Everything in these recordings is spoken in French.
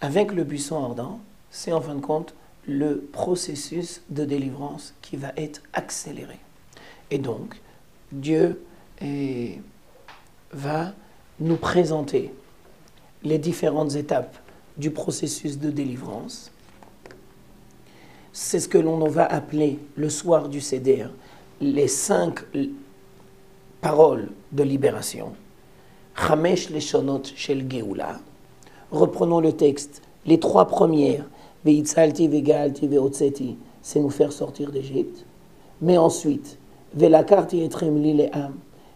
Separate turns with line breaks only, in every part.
avec le buisson ardent, c'est en fin de compte le processus de délivrance qui va être accéléré. Et donc, Dieu va nous présenter les différentes étapes du processus de délivrance. C'est ce que l'on va appeler le soir du Seder, les 5 paroles de libération. Chamesh leshonot shel geoula. Reprenons le texte. Les 3 premières, Veitzalti, Vegalti, Veotzeti, c'est nous faire sortir d'Égypte. Mais ensuite, Velakarti etrem li le'am,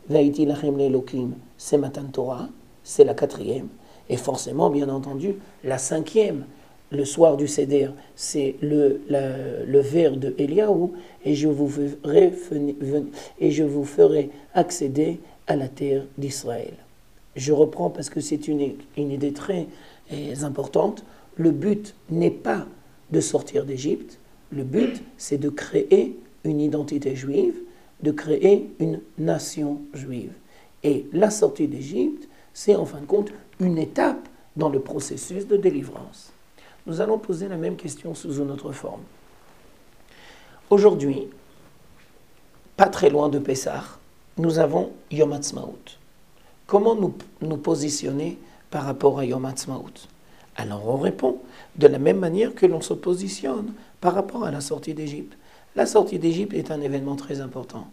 Veiti lachem le'elokim, c'est Matan Torah, c'est la 4e. Et forcément, bien entendu, la 5e, le soir du Seder, c'est le vers de Eliaou, et je vous ferai accéder à la terre d'Israël. Je reprends parce que c'est une idée très importante. Le but n'est pas de sortir d'Égypte, le but c'est de créer une identité juive, de créer une nation juive. Et la sortie d'Égypte, c'est en fin de compte une étape dans le processus de délivrance. Nous allons poser la même question sous une autre forme. Aujourd'hui, pas très loin de Pessah, nous avons Yom Ha'atzmaut. Comment nous positionner par rapport à Yom Ha'atzmaut? Alors on répond de la même manière que l'on se positionne par rapport à la sortie d'Égypte. La sortie d'Égypte est un événement très important,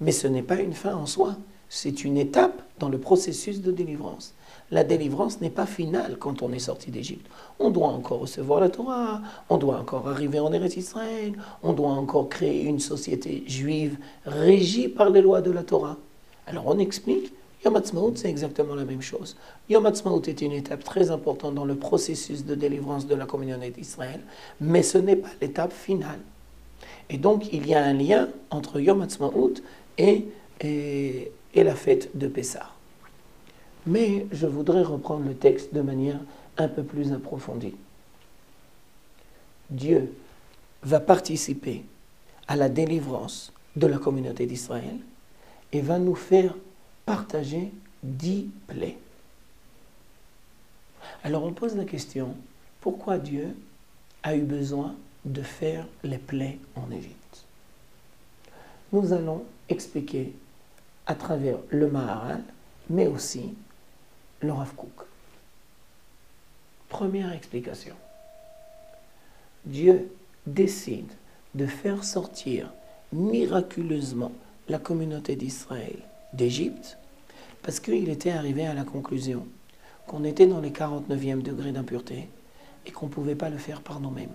mais ce n'est pas une fin en soi, c'est une étape dans le processus de délivrance. La délivrance n'est pas finale quand on est sorti d'Égypte. On doit encore recevoir la Torah, on doit encore arriver en Eretz Israël, on doit encore créer une société juive régie par les lois de la Torah. Alors on explique, Yom Ha'atzmaut, c'est exactement la même chose. Yom Ha'atzmaut est une étape très importante dans le processus de délivrance de la communauté d'Israël, mais ce n'est pas l'étape finale. Et donc, il y a un lien entre Yom Ha'atzmaut et la fête de Pessah. Mais je voudrais reprendre le texte de manière un peu plus approfondie. Dieu va participer à la délivrance de la communauté d'Israël et va nous faire partager 10 plaies. Alors on pose la question, pourquoi Dieu a eu besoin de faire les plaies en Égypte? Nous allons expliquer à travers le Maharal, mais aussi le Rav Kook. Première explication. Dieu décide de faire sortir miraculeusement la communauté d'Israël d'Égypte parce qu'il était arrivé à la conclusion qu'on était dans les 49e degrés d'impureté et qu'on ne pouvait pas le faire par nous-mêmes.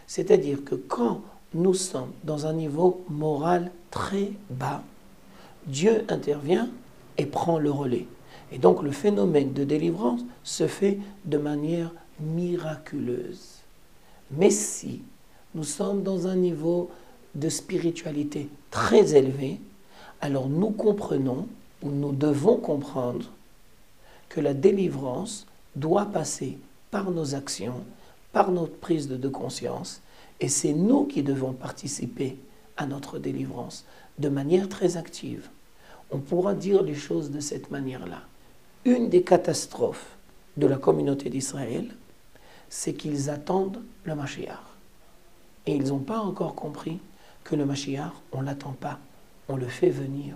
C'est-à-dire que quand nous sommes dans un niveau moral très bas, Dieu intervient et prend le relais. Et donc le phénomène de délivrance se fait de manière miraculeuse. Mais si nous sommes dans un niveau de spiritualité très élevé, alors nous comprenons, ou nous devons comprendre, que la délivrance doit passer par nos actions, par notre prise de conscience, et c'est nous qui devons participer à notre délivrance de manière très active. On pourra dire les choses de cette manière-là. Une des catastrophes de la communauté d'Israël, c'est qu'ils attendent le Mashiach. Et ils n'ont pas encore compris que le Mashiach, on ne l'attend pas, on le fait venir.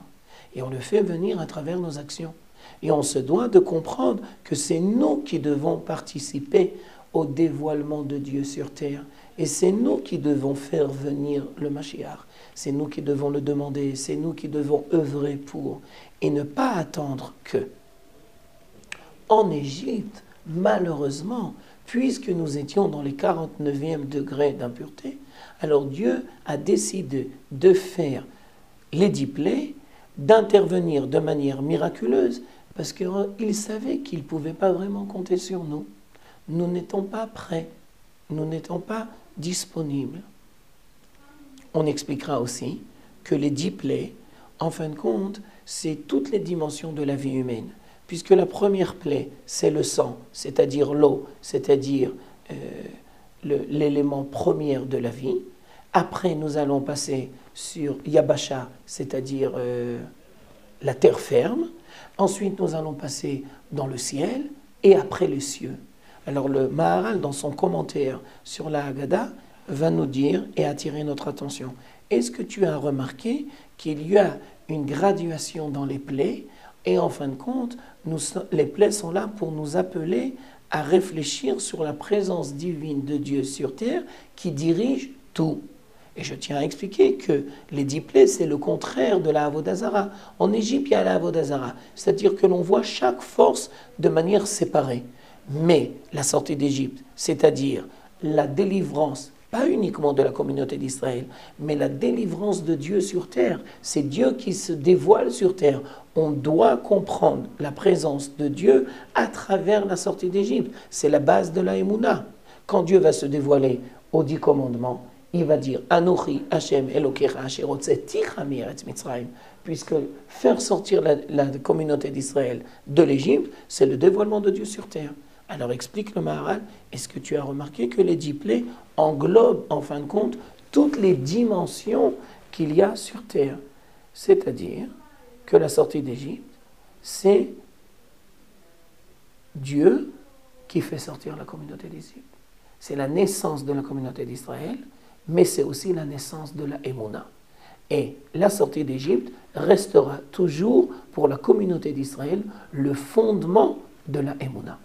Et on le fait venir à travers nos actions. Et on se doit de comprendre que c'est nous qui devons participer au dévoilement de Dieu sur terre. Et c'est nous qui devons faire venir le Mashiach. C'est nous qui devons le demander, c'est nous qui devons œuvrer pour. Et ne pas attendre que. En Égypte, malheureusement, puisque nous étions dans les 49e degrés d'impureté, alors Dieu a décidé de faire les 10 plaies, d'intervenir de manière miraculeuse, parce qu'il savait qu'il ne pouvait pas vraiment compter sur nous. Nous n'étions pas prêts, nous n'étions pas disponibles. On expliquera aussi que les 10 plaies, en fin de compte, c'est toutes les dimensions de la vie humaine. Puisque la première plaie, c'est le sang, c'est-à-dire l'eau, c'est-à-dire l'élément premier de la vie. Après, nous allons passer sur Yabasha, c'est-à-dire la terre ferme. Ensuite, nous allons passer dans le ciel et après les cieux. Alors le Maharal, dans son commentaire sur la Haggadah, va nous dire et attirer notre attention. Est-ce que tu as remarqué qu'il y a une graduation dans les plaies et en fin de compte, les plaies sont là pour nous appeler à réfléchir sur la présence divine de Dieu sur terre qui dirige tout. Et je tiens à expliquer que les 10 plaies, c'est le contraire de la Avodah Zara. En Égypte, il y a la Avodah Zara, c'est-à-dire que l'on voit chaque force de manière séparée. Mais la sortie d'Égypte, c'est-à-dire la délivrance, pas uniquement de la communauté d'Israël, mais la délivrance de Dieu sur terre, c'est Dieu qui se dévoile sur terre. On doit comprendre la présence de Dieu à travers la sortie d'Égypte. C'est la base de la Emouna. Quand Dieu va se dévoiler aux 10 commandements, il va dire Anochi Hashem Elokecha Asher hotzeticha mi'eretz Mitzrayim, puisque faire sortir la communauté d'Israël de l'Égypte, c'est le dévoilement de Dieu sur terre. Alors explique le Maharal, est-ce que tu as remarqué que les 10 plaies englobent en fin de compte toutes les dimensions qu'il y a sur terre? C'est-à-dire que la sortie d'Égypte, c'est Dieu qui fait sortir la communauté d'Égypte. C'est la naissance de la communauté d'Israël, mais c'est aussi la naissance de la Emouna. Et la sortie d'Égypte restera toujours pour la communauté d'Israël le fondement de la Emouna.